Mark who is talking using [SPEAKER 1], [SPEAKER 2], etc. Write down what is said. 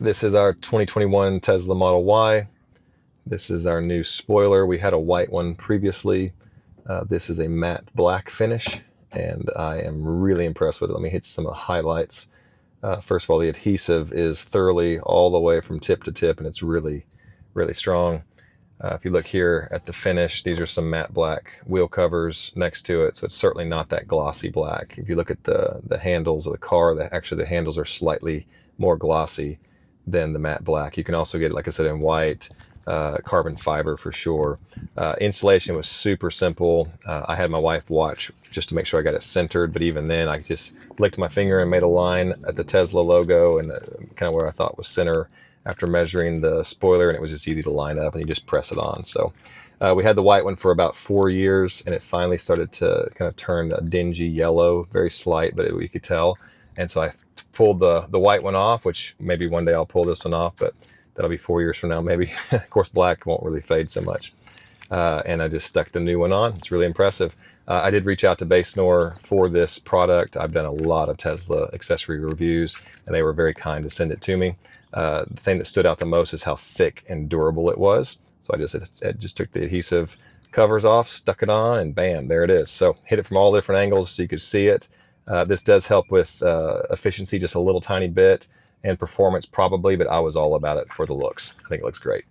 [SPEAKER 1] This is our 2021 Tesla Model Y. This is our new spoiler. We had a white one previously. This is a matte black finish, and I am really impressed with it. Let me hit some of the highlights. First of all, the adhesive is thoroughly all the way from tip to tip, and it's really, really strong. If you look here at the finish, these are some matte black wheel covers next to it, so it's certainly not that glossy black. If you look at the handles of the car, actually the handles are slightly more glossy than the matte black. You can also get it, like I said, in white, carbon fiber for sure. Installation was super simple. I had my wife watch just to make sure I got it centered, but even then I just licked my finger and made a line at the Tesla logo and kind of where I thought was center after measuring the spoiler, and it was just easy to line up and you just press it on. So we had the white one for about 4 years, and it finally started to kind of turn a dingy yellow, very slight, but we could tell. And so I pulled the white one off, which maybe one day I'll pull this one off, but that'll be 4 years from now maybe. Of course, black won't really fade so much. And I just stuck the new one on. It's really impressive. I did reach out to Basenor for this product. I've done a lot of Tesla accessory reviews, and they were very kind to send it to me. The thing that stood out the most is how thick and durable it was. So I just took the adhesive covers off, stuck it on, and bam, there it is. So hit it from all different angles so you could see it. This does help with efficiency just a little tiny bit, and performance probably, but I was all about it for the looks. I think it looks great.